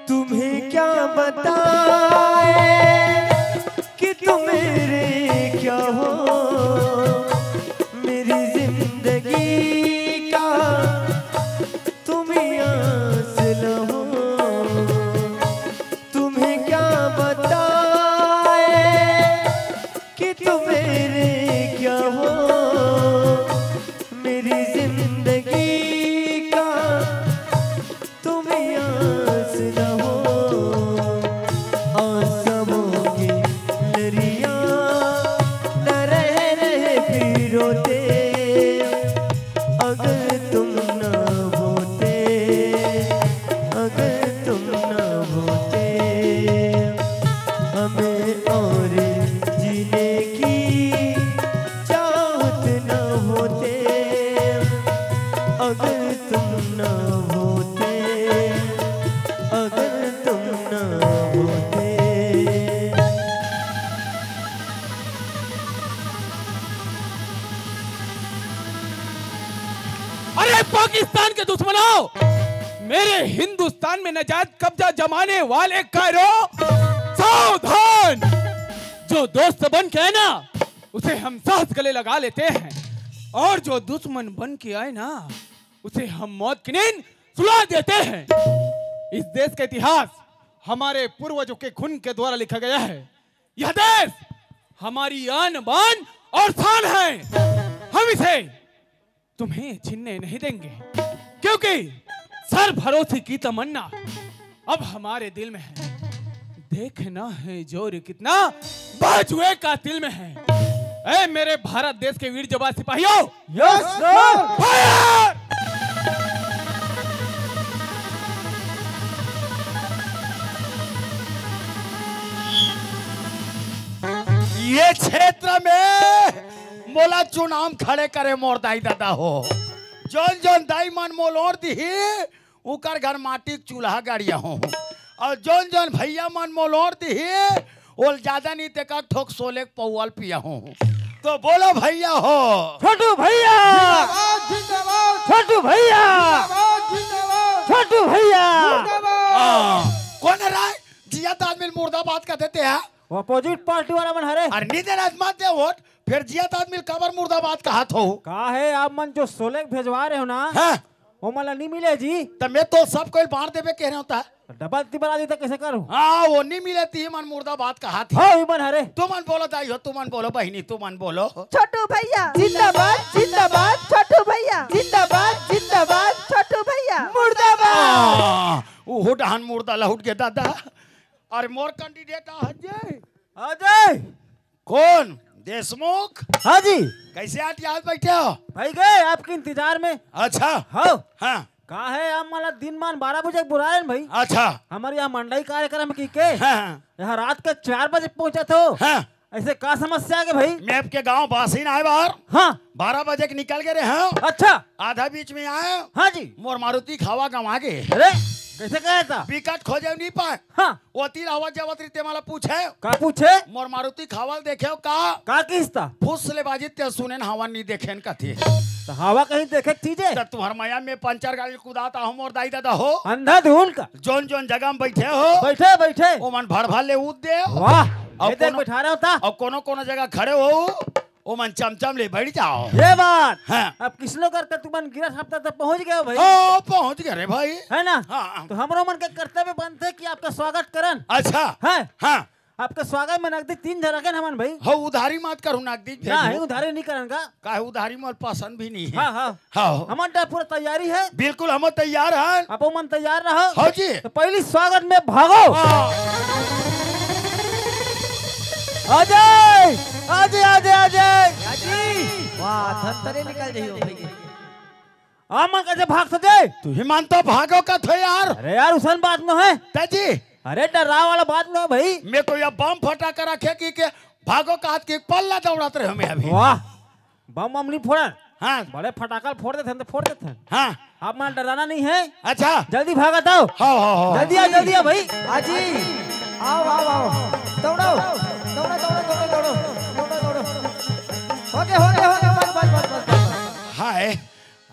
तुम्हें क्या बताए कि तुम मेरे क्या हो, मेरी जिंदगी का तुम ही आंसू हो। तुम्हें क्या बताए कि तुम मेरे क्या हो, मेरी जिंदगी का तुम ही आंसू हो। आंसुओं की लरियां न रह फिर रोते, अगर तुम न होते, अगर तुम न होते, हमें और जीने की चाहत न होते, अगर तुम न होते, अगर तुम न होते। अरे पाकिस्तान के दुश्मनों, मेरे हिंदुस्तान में नजायज कब्जा जमाने वाले कायरो, सावधान। जो दोस्त बन के है ना, उसे हम साथ गले लगा लेते हैं, और जो दुश्मन बन के आए ना, उसे हम मौत की नींद सुला देते हैं। इस देश का इतिहास हमारे पूर्वजों के खून के द्वारा लिखा गया है। यह देश हमारी आन बान और शान है। हम इसे तुम्हें छीनने नहीं देंगे, क्योंकि सर भरोसे की तमन्ना अब हमारे दिल में है। देखना है जोर कितना बाजुए का दिल में है। ऐ मेरे भारत देश के वीर जवान सिपाहियों, यस सर। फायर! ये क्षेत्र में मोला चुनाव खड़े करे मोर दाई दादा हो। जोन जोन दाई मन मोल और दी उकर घर माटी के चूल्हा गाड़िया हो, और जोन जोन भैया मन मोल और दी ओल ज्यादा नहीं ते का ठोक सोले पौवाल पिया हो। तो बोलो भैया हो। छोटू भैया, छोटू भैया, छोटू भैया। कौन है राय? जिया आदमी मुर्दाबाद का देते हैं। अपोजिट पार्टी वाला मन हरे। अरे नहीं देना मत दे वोट, फिर जिया आदमी कबर मुर्दाबाद का हाथ हो। का है आप मन जो सोले भेजवा रहे हो ना, हाँ? वो मला नहीं मिले जी। तो मैं तो सब कोई बांट देवे कह रहे होता है। डबल तिबल आदि तक कैसे करूं? हाँ वो नहीं मिले ती मन मुर्दाबाद का हाथ। हाँ मन हरे। तू मन बोलो दाई हो, तू मन बोलो बहिनी, तू मन बोलो। छोटू भैया जिंदाबाद, जिंदाबाद छोटू भैया जिंदाबाद, जिंदाबाद छोटू भैया मुर्दाबाद। वो डहान मुर्दा लहुट के दादा। अरे मोर कैंडिडेट अजय। अजय कौन? देशमुख। हाँ जी। कैसे आज याद बैठे हो? भाई गए आपके इंतजार में। अच्छा हाँ हाँ। का है आप मला दिन मान 12 बजे बुला रहे हैं भाई। अच्छा हमारे यहाँ मंडई कार्यक्रम की के हाँ यहाँ रात के 4 बजे पहुंचा तो। हाँ। ऐसे का समस्या है भाई? मैं आपके गांव बासीन आए बाहर। हाँ 12 बजे के निकल गए हैं। अच्छा। आधा बीच में आए। हाँ जी। मोर मारुति खावा गंवा गए। अरे कैसे कहा था? विकट खोजे नहीं पाए। हाँ वो तीर आवाज जवत रीते माला पूछे। का पूछे? मोर मारुति खावल देखे का किस्ता? फुसले बाजी ते सुने हवा नहीं देखे का थी। तो हवा कहीं देखे चीजें? तो तुम्हार माया में पंचर गाड़ी कुदाता हूँ और दाई दादा हो। अंधाधुन का जोन जोन जगह में बैठे हो, बैठे बैठे वो मन भर भर ले ऊद दे। वाह अब इधर कोनो- बैठा रहे होता। और कोनो कोनो जगह खड़े हो, वो मन चमचम ले बैठ जाओ। ये बात हाँ। अब किसनो करते तुम गिरा हफ्ता तक पहुंच गए हो भाई। ओ पहुंच गए रे भाई। है ना? हाँ। तो हमरो मन के कर्तव्य बनते है कि आपका स्वागत करन। अच्छा है हाँ। आपका स्वागत में नकदी 3 रखन हमन भाई। हो उधारी मत करू नकदी ना है भेजो। उधारी नहीं करन का। काहे उधारी मोल पसंद भी नहीं है। हाँ हाँ हाँ हमारा पूरा तैयारी है। बिल्कुल हम तैयार हैं। आप मन तैयार रहो। हो जी। तो पहली स्वागत में भागो। अजय अजय अजय अजय वाह धनतरे निकल जाइयो भैया। आमन कैसे भाग सके? तू ही मानता भागो का थे यार। अरे यार उसन बात न है। ताजी अरे डरा वाला बात न है भाई। मैं को यह बम फटा कर रखे कि के भागो का हाथ के पल्ला दौड़ाते रहे हमें अभी। वाह बम बम नहीं फोड़न। हाँ बड़े फटाकल फोड़ देते हैं तो फोड़ देते हैं। हाँ। आप मन डराना नहीं है। अच्छा जल्दी भागत आओ। हाँ जल्दी आ भाई। आजी आओ आओ आओ दौड़ो दौड़ो दौड़ो दौड़ो दौड़ो दौड़ो दौड़ो। हो गए बस बस बस बस। हाय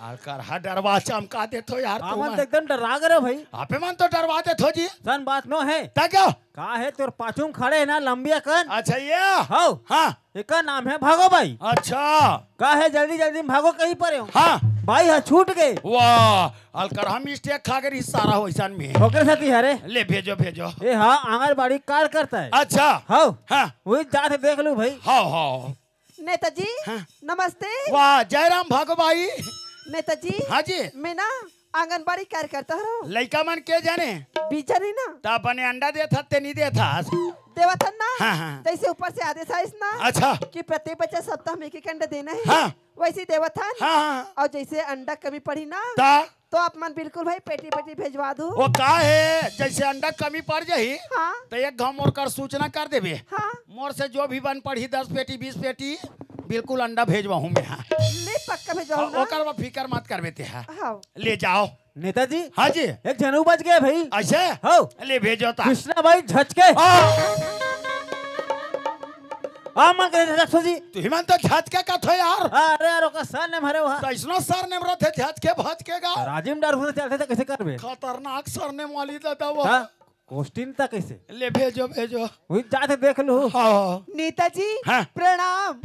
आकर हा डरवा चमका दे तो यार तू आमन तो एकदम डरा गए भाई। आपे मन तो डरवा दे तो जी सन बात नो है। ता क्या का है तोर पाछू में खड़े है ना लंबिया कन। अच्छा ये हो हाँ एक का नाम है भागो भाई। अच्छा का है जल्दी जल्दी में भागो कहीं पर हो। हाँ भाई हाँ छूट गए। वाह अलकर हम मिस्टेक खा कर सारा हो ऐसा में होकर साथी हरे। ले भेजो भेजो ए हाँ आंगनबाड़ी कार्य करता है। अच्छा हो हाँ वही जाते देख लू भाई। हाँ हाँ नेताजी हाँ। नमस्ते। वाह जयराम भागो भाई। नेताजी हाँ जी मैं ना आंगनबाड़ी कार्यकर्ता हूँ। लड़का मन के जाने बीचा नहीं ना ता अपने अंडा देता ते नहीं देता देवथन ना। हाँ, हाँ। जैसे ऊपर से आदेश आइस ना अच्छा कि प्रत्येक बच्चा सप्ताह में एक अंडा देना है। हाँ। वैसे देवथन हाँ हाँ और जैसे अंडा कमी पड़ी ना ता तो आप मन बिल्कुल भाई पेटी पेटी भेजवा दो। वो का है जैसे अंडा कमी पड़ जाही हाँ तो एक घाव मोर कर सूचना कर देबे हाँ मोर से जो भी बन पड़ी 10 पेटी 20 पेटी बिल्कुल अंडा भेजवा हूँ मैं हाँ ले पक्का भेजवाओ ना। ओकर फिकर मत कर बेते हाँ हाँ ले जाओ नेताजी हाँ जी एक जनू बच गए भाई। ऐसे हो ले भेजो ता कृष्णा भाई झचके। आमन के रखो जी। तू हिमन तो झटके का थो यार अरे यार ओका सर ने मारे वहाँ। तो इसनो सर ने मरत है झटके भटकेगा राजिम डर से चलते थे कैसे करबे। खतरनाक सर ने वाली दादा वो हाँ कोस्टिन तक कैसे। ले भेजो भेजो वही जाते देख लू। हाँ नेताजी हाँ। प्रणाम।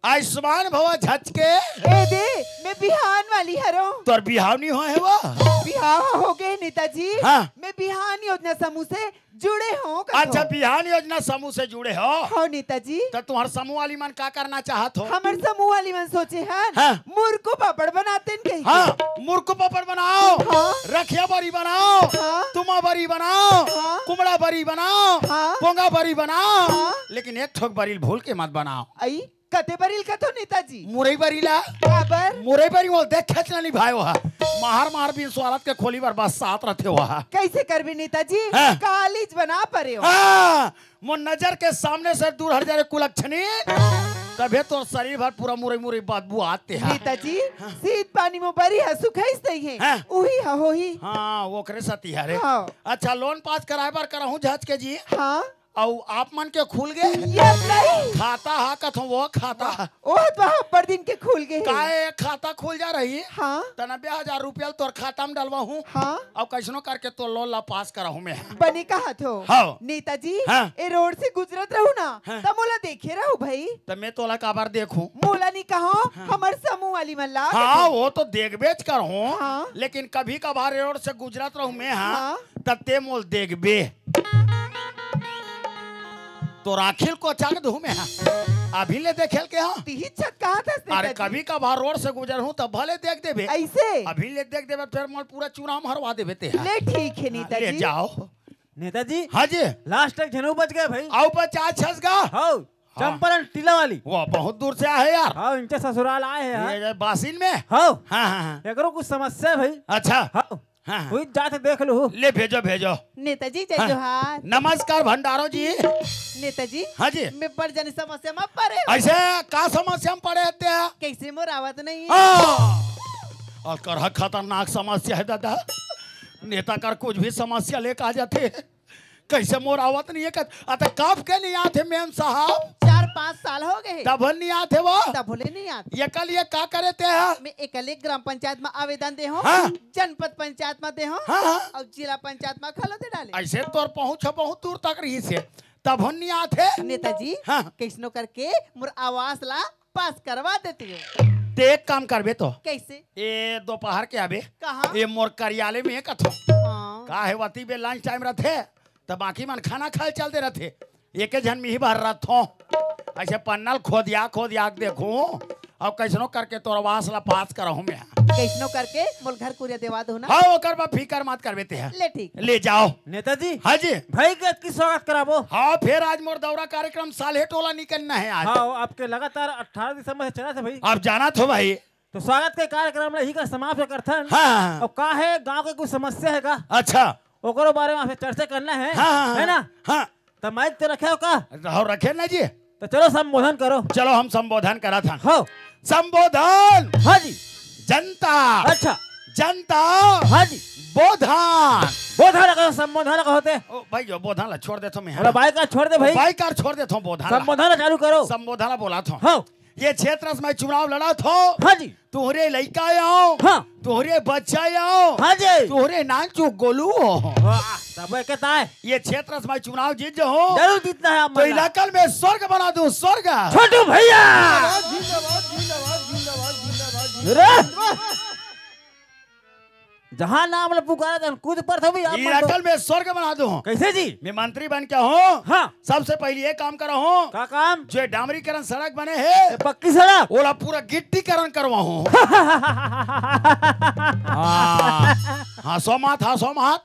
आयुष्मान भवा झटके ए दे मैं बिहान वाली हरो। तोर बिहाव नहीं हो है वो बिहाव हो गए नेताजी। हाँ। मैं बिहान योजना समूह से जुड़े हूँ। अच्छा बिहान योजना समूह से जुड़े हो हो नेताजी। तो तुम्हारे समूह वाली मन का करना चाहत हो हमारे समूह वाली मन सोचे हैं हाँ। मुर्को पापड़ बनाते हैं कहीं। हाँ मुर्को पापड़ बनाओ हाँ। रखिया बरी बनाओ हाँ। तुमा बरी बनाओ हाँ। कुमड़ा बरी बनाओ हाँ। पोंगा बरी बनाओ हाँ। लेकिन एक ठोक बरील भूल के मत बनाओ आई कते बरील का तो नेताजी मुरई बरीला बराबर। मुरई बरी वो देख खेचना नहीं भाई वहा मार बिन स्वालत के खोली बार बस साथ रहते वहा कैसे करबे नेताजी। हाँ। कालीज बना परे हो। हाँ मो नजर के सामने से दूर हट जाए कुलक्षणी तबे तो शरीर भर पूरा मुरई मुरई बदबू आते हैं नेताजी शीत पानी में बरी है सुखाइस नहीं है। हाँ। उही हो ही। हाँ वो करे सती है रे हाँ। अच्छा लोन पास कराए बार कराऊं झच के जी हाँ और आप मन के खुल गए ये नहीं खाता हा कथो वो खाता ओह तो पर दिन के खुल गए हैं। काहे खाता खुल जा रही हाँ 90,000 रुपया तोर खाता में डलवा हूँ हाँ अब कैसनो करके तो लोन ला पास करा हूँ मैं बने कहा थो। हाँ। नेताजी हाँ। ए रोड से गुजरत रहू ना हाँ। तब मोला देखे रहू भाई। तो मैं तोला काबार देखूं मोला नहीं कहो हमार समूह वाली मल्ला। हाँ वो तो देख बेच कर हूँ हाँ। लेकिन कभी कभार रोड से गुजरत रहूं मैं हाँ हाँ। तत्ते मोल देख बे तो राखिल को चाक दू मैं हाँ अभी ले देखेल के हाँ तीही छत कहा था अरे नेताजी? कभी कभार रोड से गुजर हूँ तब भले देख देबे ऐसे अभी ले देख देबे फिर मोल पूरा चूनाम हरवा देबे ते ले ठीक है ले नेताजी। जाओ नेताजी हाँ जी लास्ट तक जनू बच गए भाई। आओ बचा छसगा हो चंपारण टीला वाली। वो बहुत दूर से आए यार हाँ इनके ससुराल आए हैं। ये बासिन में हो हाँ हाँ हाँ एकरो कुछ समस्या है भाई। अच्छा हो हाँ हाँ। वही जाते देख लू। ले भेजो भेजो नेताजी जय हाँ। जोहार। नमस्कार भंडारो जी नेताजी हाँ जी मैं बड़ जाने समस्या में परे हो। ऐसे का समस्या में पड़े रहते हैं कैसे मोर आवत नहीं है। और कर खतरनाक समस्या है दादा नेता कर कुछ भी समस्या लेकर आ जाते हैं कैसे मोर आवत नहीं है अतः कब के नहीं आते मेम साहब 4-5 साल हो गए तब नहीं आते वो तब बोले नहीं आते। ये कल ये का करे थे हैं मैं एकले ग्राम पंचायत में आवेदन दे हो हाँ। जनपद पंचायत में दे हो हाँ हाँ और जिला पंचायत में खलो दे डाले। ऐसे तोर पहुँच बहुत दूर तक रही से तब नहीं आते नेताजी हाँ। कैसनो करके मोर आवास ला पास करवा देती हो। ते एक काम करबे तो कैसे ये दोपहर के आबे कहा ये मोर कार्यालय में कथो हाँ। का है वती बे लंच टाइम रहते तो बाकी मन खाना खाए चलते रहते एक जन में ही भर रथो ऐसे पन्नल खोदिया के देखूं और कैसनो करके तोर आवास ला पास करहूं मैं कैसनो करके मोल घर कुरिया देवा दो ना। हाँ ओकर बा फिकर मत कर बेते हैं ले ठीक। ले जाओ नेताजी हाँ जी भाई के की स्वागत कराबो। हाँ फिर आज मोर दौरा कार्यक्रम साले टोला निकलना है आज हाँ आपके लगातार 18 दिसंबर से चला था भाई। अब जाना थो भाई तो स्वागत के कार्यक्रम ही का समाप्त करथन। हाँ और का है गांव के कुछ समस्या है का अच्छा ओकरो बारे में आपसे चर्चा करना है। हाँ है ना। हाँ तो माइक तो रखे हो का रहो रखे ना जी तो चलो संबोधन करो। चलो हम संबोधन करा था हो संबोधन हाँ जी जनता अच्छा जनता हाँ जी बोधान बोधा लगा संबोधन लगा होते। ओ भाई जो बोधान ला छोड़ देता मैं अरे बाइक का छोड़ दे भाई बाइक कार छोड़ देता हूँ बोधान ला। संबोधन चालू करो। संबोधन ला बोला था हो ये क्षेत्र में चुनाव लड़ा थो। हाँ जी। तोहरे लड़का आओ। हाँ। तोहरे बच्चा आओ। हाँ जी। तोहरे नाम चो गोलू हो। वाह, सब कहता है ये क्षेत्र में चुनाव जीत जो हो जरूर जीतना है आप तो इलाका में स्वर्ग बना दूं, स्वर्ग। छोटू भैया जहाँ नाम ले पुकारा था कूद पर था भी आप इलाका में स्वर्ग बना दूं। कैसे जी? मैं मंत्री बन के हूँ। हाँ। सबसे पहले ये काम करा हूँ का काम? जो डामरीकरण सड़क बने है पक्की सड़क ओला पूरा गिट्टीकरण करवा हूँ। हाँ सोमात, हाँ सोमात।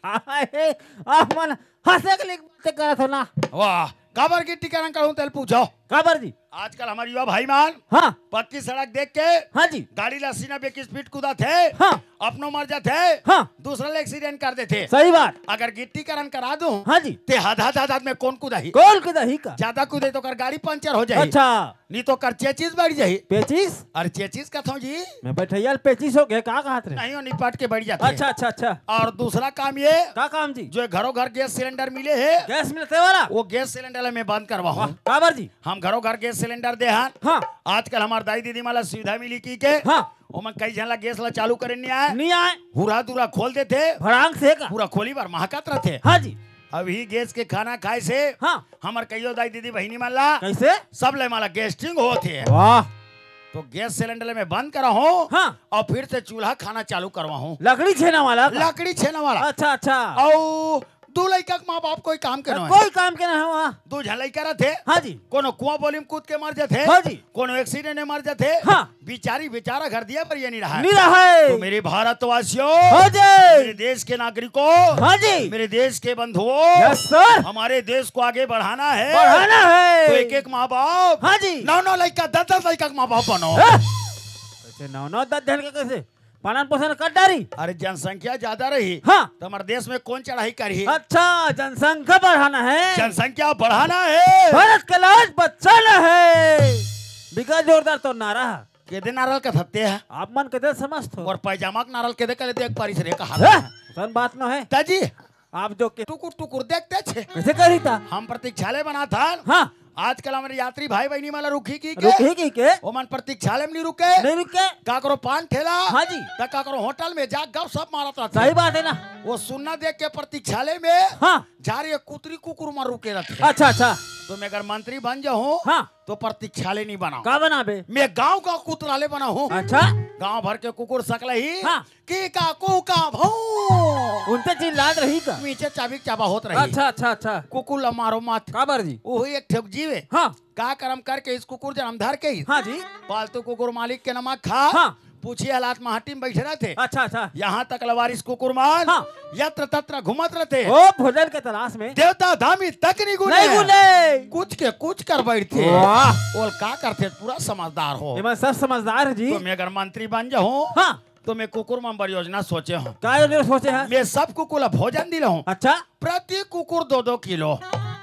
आप मन हंसे के लिए बातें करत हो ना। वाह काबर गिट्टीकरण करूँ तेल पूछो। काबर जी? आजकल हमारे युवा भाई मान हाँ पक्की सड़क देख के हाँ जी गाड़ी ला 80 की स्पीड कूदा थे। हाँ अपनो मर जाते हाँ दूसरा ले एक्सीडेंट कर देते। सही बात। अगर गिट्टीकरण करा दूं हाँ जी ते हद में कौन कूदा ही कौन के दही का? ज्यादा कूदे तो कर गाड़ी पंचर हो जाए। अच्छा नहीं तो कर चेचिस बढ़ जाए। पेचिस अरे चेचिस का था जी मैं बैठैया पेचिस हो गया का कहत रहे? नहीं हो निपट के बढ़ जाते। अच्छा अच्छा अच्छा और दूसरा काम ये का काम जी? जो घरों घर गैस सिलेंडर मिले है गैस मिलते वाला वो गैस सिलेंडर में बंद करवा हूँ। काबर जी? हम घरों घर गैस सिलेंडर दे हैं। हाँ आजकल हमारे दाई दीदी माला सुविधा मिली की के हाँ ओमन कई झला गैस ला चालू करे नहीं आए नहीं आए हुरा दूरा खोल देते भड़ांग से का? पूरा खोली बार महकत रहते। हाँ जी अभी गैस के खाना खाए से हाँ हमार कईयो दाई दीदी बहनी माला कैसे? सब ले माला गैस्ट्रिंग होते। वाह तो गैस सिलेंडर में बंद करा हूँ हाँ और फिर से चूल्हा खाना चालू करवा हूँ। लकड़ी छेना वाला का? लकड़ी छेना वाला। अच्छा अच्छा और दो लड़का के माँ बाप कोई काम के ना कोई काम के ना है वहाँ। दो झन लड़का रहते। हाँ जी कोनो कुआं बोली में कूद के मर जाते। हाँ जी कोनो एक्सीडेंट में मर जाते। हाँ बिचारी बेचारा घर दिया पर ये नहीं रहा है। नहीं रहा है। तो मेरे भारतवासियों हाँ जी मेरे देश के नागरिकों हाँ जी मेरे देश के बंधुओं यस सर हमारे देश को आगे बढ़ाना है। बढ़ाना है तो एक एक माँ बाप हाँ जी 9 लड़का 10 लड़का के माँ बाप बनो। कैसे 9 10 जन का कैसे पालन पोषण कर डारी? अरे जनसंख्या ज्यादा रही हाँ तो हमारे देश में कौन चढ़ाई करी। अच्छा जनसंख्या बढ़ाना है जनसंख्या बढ़ाना है। भारत का लाज बचाना है। बिका जोरदार तो नारा है। केदे नारल का थत्ते है आप मन के समझ हो और पैजामा के नारल केदे कले देख पारी से रे कहा सन बात न है ताजी आप जो के टुकुर टुकुर देखते छे कैसे करी था? हम प्रतीक्षालय बना था। हाँ आजकल हमारे यात्री भाई बहनी माला रुकी की रुकी के ओमन प्रतीक्षालय में नहीं रुके नहीं रुके का करो पान ठेला हाँ जी का करो होटल में जा गप सब मारत रहते। सही बात है ना। वो सुनना देख के प्रतीक्षालय में हाँ जा रही कुतरी कुकुर मार रुके रहते। अच्छा अच्छा तो मैं अगर मंत्री बन जाऊँ हाँ तो प्रतीक्षालय नहीं बनाऊं। का बना बे? मैं गांव का कुतराले बना हूँ। अच्छा गांव भर के कुकुर सकले ही हाँ की का को का भौ उनसे चिल्लात रही का? नीचे चाबी चाबा होत रही। अच्छा अच्छा अच्छा कुकुर ला मारो मत काबर जी? वही एक ठेक जीवे हाँ का कर्म करके इस कुकुर जन्म धर के ही हाँ जी पालतू कुकुर मालिक के नमक खा हाँ पूछिए हालात महटी में बैठे रहते। अच्छा अच्छा यहाँ तक लवारिस कुकुर मान हाँ यत्र तत्र घुमत रहते। ओ भोजन के तलाश में देवता धामी तक नहीं नहीं गुने कुछ के कुछ कर बैठते। वाह और का करते पूरा समझदार हो। ये मैं सब समझदार है जी। तो मैं अगर मंत्री बन जाऊँ हाँ तो मैं कुकुर में परियोजना सोचे हूँ। का योजना सोचे हैं? मैं सब कुकुर भोजन दिल हूँ। अच्छा प्रति कुकुर 2-2 किलो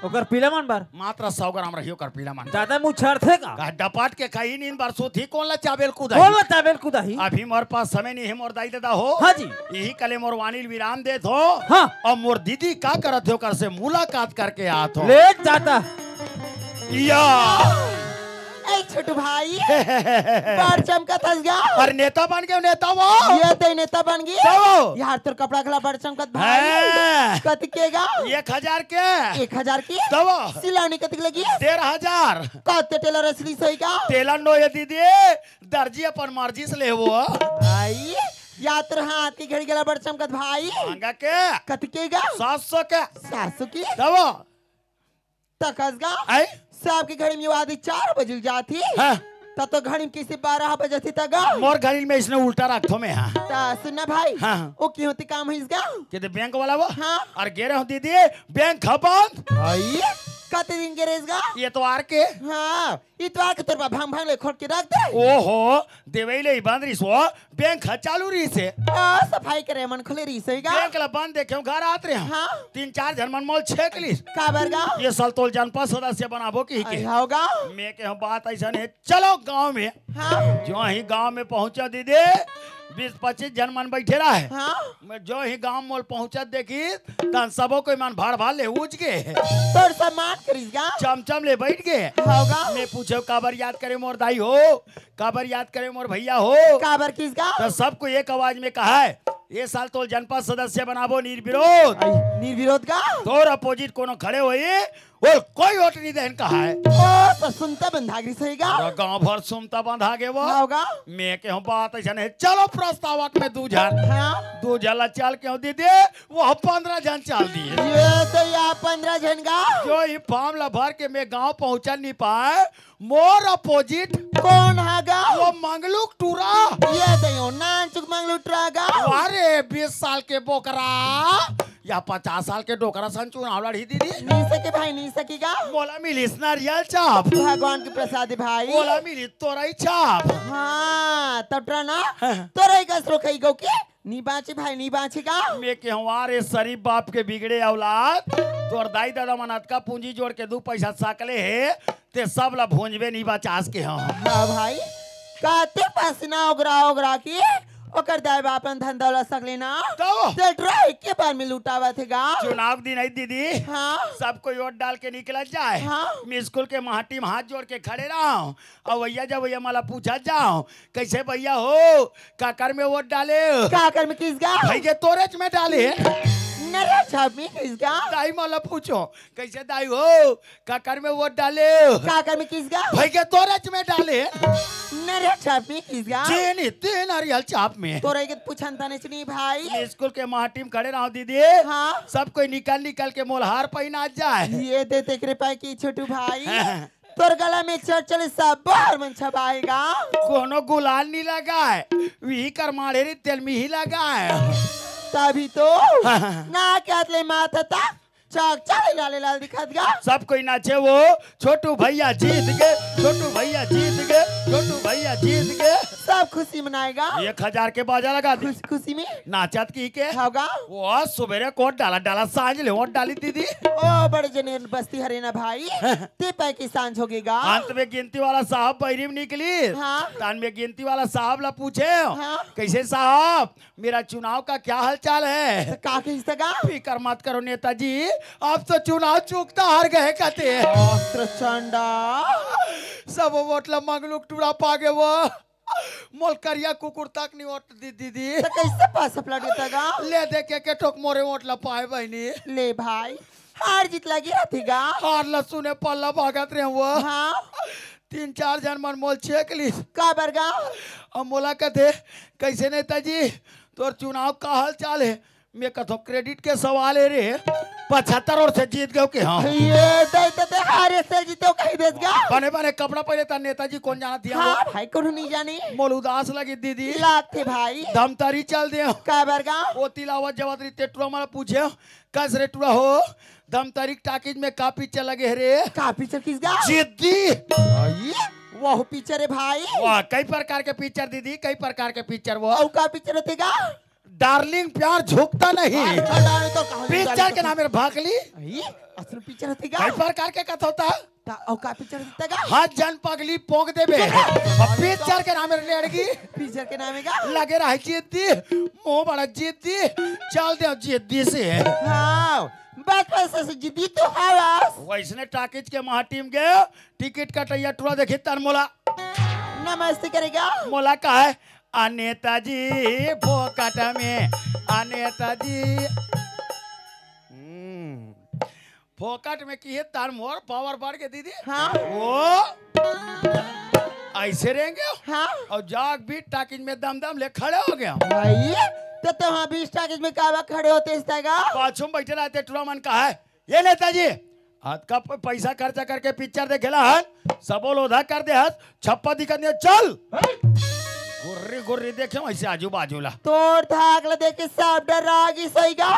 ओकर पीला मन बार मात्र 100 ग्राम रहियो कर पीला मान ज्यादा मुँह छड़थे का? का डपाट के खाई नींद बार सोथी कौन ला चाबेल कूदा कौन बता बेल कुदा ही? अभी मोर पास समय नहीं है। मोर दाई दादा हो हाँ जी यही कले मोर वानिल विराम देत हो हाँ और मोर दीदी का करत हो कर से मुलाकात करके आत हो। ले जाता या ए छोटू भाई बार चमका थस गया और नेता बन गए नेता वो ये तो नेता बन गया जाओ। यार तोर कपड़ा खला बार चमकत भाई हैं। कत केगा 1000 के 1000 की दबो सिलानी कत लगी 13000 कत टेलर असली सही का तेलन नो ये दीदी दर्जी अपन मर्जी से ले वो भाई या तोर हाथ की घड़ी गला बार चमकत भाई मांगा के कत केगा 700 के 700 की दबो तकस गा आई साहब की घड़ी में आधी 4 बजे जाती हाँ तब तो घड़ी में किसी 12 बजे थी तगा मोर घड़ी में इसने उल्टा रखो में हाँ ता सुनना भाई हाँ ओ की होती काम है इसका कहते बैंक वाला वो हाँ और गेरे हो दीदी बैंक बंद भाई कते दिन के रेसगा ये तो आर के हाँ इतवार के तोर बा भांग भांग ले खोल के रख दे ओहो देवैले ही बंद रही सो बैंक चालू रही से सफाई करे मन खुले रही सही गा बैंक ला बंद देखे घर आते रहे हाँ 3-4 जन मन मोल 6 के लिए का बरगा ये सलतोल जनपद सदस्य बनाबो की के होगा मैं के बात ऐसा है चलो गांव में हाँ जो ही गांव में पहुंचा दीदी 20-25 जन मन बैठे रहा है। हाँ मैं जो ही गांव मोल पहुंचा देखी तन सबो को ईमान भाड़ भाड़ ले उज के तोर सम्मान करीसगा चमचम ले बैठ गए। होगा मैं पूछा पूछो काबर याद करे मोर दाई हो, काबर याद करे मोर भैया हो। काबर किसका? तो सबको एक आवाज में कहा है, ये साल तो जनपद सदस्य बनाबो निर्विरोध। निर्विरोध का? तोर अपोजिट कोनो खड़े हुई और कोई वोट नहीं देन कहा है। ओ तो सुनता बंधागरी सहीगा? गांव भर सुनता बंधा गे वो। होगा? मैं के हम बात ऐसा नहीं। चलो प्रस्तावक में 2 जन। हाँ? 2 जन चल के दीदी वो 15 जन चल दिए। ये तो यहाँ 15 जन का? जो ही फॉर्म ला भर के मैं गांव पहुंचा नहीं पाए, मोर अपोजिट कौन हैगा? वो मंगलुक टूरा। ये तो यो नानचुक मंगलू ट्रागा। अरे 20 साल के बोकरा या 50 साल के डोकरा सन चुनाव लड़ी दीदी। नहीं सके भाई, नहीं सकेगा। मोला मिलिस नारियल चाप। भगवान के प्रसाद है भाई। मोला मिली तोरई चाप। हाँ तब ना तोरे कसरो खाई गो के नी बाँचे भाई, नी बाँचेगा। मैं के हमारे शरीफ बाप के बिगड़े औलाद तोर दाई दादा मनत का पूंजी जोड़ के 2 पैसा साकले है ते सब ला भूंजबे नहीं बचास के। हाँ हाँ भाई काते पसीना ओगरा ओगरा के ओकर दाई बापन धन दौलत सकले ना तो ते ड्राई के बार में लुटावा थेगा। चुनाव दिन है दीदी। हाँ सबको वोट डाल के निकला जाए। हाँ। मैं स्कूल के महाटी में हाथ जोड़ के खड़े रहा और भैया जब भैया मला पूछा जाओ कैसे भैया हो काकर में वोट डाले काकर में किसका? भाई के तोरेच में डाले। नरे छाप में किसका? दाई मला पूछो कैसे दाई हो काकर में वोट डाले काकर में किसका? भाई के तोरेच में डाले। नरे छाप में किसका? चीनी 3 नारियल चाप में। तोरे के पूछन तने चनी भाई। मैं स्कूल के महाटी में खड़े रहा दीदी। हाँ सब कोई निकल निकल के मोलहार पहना जाए। ये देते कृपा की छोटू भाई तोर गला में चल सब बाहर मन छबाएगा। कोनो गुलाल नहीं लगा है, वही कर माड़ेरी तेल में ही लगा है। तभी तो ना क्या ले माथा था चाक चाले लाले लाल दिखा दिया। सब कोई नाचे वो छोटू भैया जीत गए, छोटू भैया जीत गए, छोटू भैया जीत गए। सब खुशी मनाएगा। 1000 के बाजा लगा दी खुशी खुशी में नाचत की के होगा। वो सुबेरे कोट डाला डाला सांझ ले वोट डाली दीदी। ओ बड़े जने बस्ती हरेना भाई ते पै की सांझ होगेगा। अंत में गिनती वाला साहब बहरी में निकली। हाँ। तान में गिनती वाला साहब ला पूछे हाँ। कैसे साहब मेरा चुनाव का क्या हालचाल है। का किसका? फिकर मत करो नेताजी अब तो चुनाव चूकता हार गए कहते प्रचंडा सब वोट ला मंगलुक टूरा पागे वो मोल करिया कुकुर तक नहीं वोट दी दीदी। तो कैसे पास अपलट देगा? ले दे के ठोक मोरे वोट ला पाए बहनी। ले भाई हार जीत लगी रहतीगा। हार ला सुने पल्ला भागत रहे वो। हाँ 3-4 जन मन मोल चेक ली का बरगा? अब मोला कहते कैसे नेताजी तोर चुनाव का हाल चाल है। मैं कथो क्रेडिट के सवाल है रे 75 और से जीत गए के। हाँ ये दे हारे से जीतो कहीं देगा। बने बने कपड़ा पहले था नेताजी कौन जाना थी। हाँ भाई कौन नहीं जाने। मोल उदास लगी दीदी लाख थे भाई धमतारी चल दे का बरगा? वो तिलावत जवातरी तेटुआ मला पूछे कस रे टुआ हो धमतारी टाकीज में का पिक्चर लगे रे। का पिक्चर किसका? जिद्दी वो पिक्चर है भाई। वाह कई प्रकार के पिक्चर दीदी कई प्रकार के पिक्चर वो और का पिक्चर होतेगा? डार्लिंग प्यार झुकता नहीं तो पिक्चर के नाम है भागली। असल पिक्चर होतेगा? कई प्रकार के कथा होता है। और का पिक्चर होतेगा? हाथ जन पगली पोंग देबे और पिक्चर के नाम है लड़की पिक्चर के नाम है लगे रहा जिद्दी मुंह बड़ा जिद्दी चल दे जिद्दी से। हाँ बात वैसे से जिद्दी तो हवास। वैसने टाकीज के महाटीम गए टिकट कटैया टुरा देखी तर मोला नमस्ते करेगा। मोला का है आ नेताजी फोकट में आ नेताजी फोकट में की है तार मोर पावर बढ़ के दीदी। हाँ वो ऐसे रहेंगे हाँ और जाग भी टाकिज में दम दम ले खड़े हो गया। भाई तो हाँ 20 टाकिज में कावा खड़े होते इसका पाछू में बैठे रहते टुरा मन का है ये नेताजी हाथ का पैसा खर्चा करके पिक्चर देखेला है सबो लोधा कर दे हाथ छप्पा दिखत नहीं चल गुर्री गुर्री देखे ऐसे आजू बाजू ला तोड़ धाक ला देखे सब डरागी सहीगा।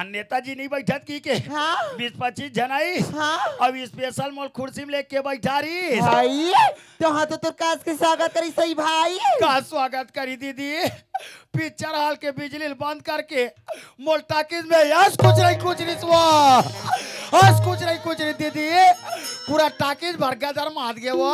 नेताजी नहीं बैठत की के हाँ 20-25 जन आई। हाँ अब स्पेशल मोल कुर्सी में लेके बैठा रही भाई तो हाँ तो काश के स्वागत करी सही भाई। का स्वागत करी दीदी पिक्चर हॉल के बिजली बंद करके मोल टाकीज में यस कुछ नहीं हस कुछ नहीं दीदी पूरा टाकीज भर गदर मार गए वो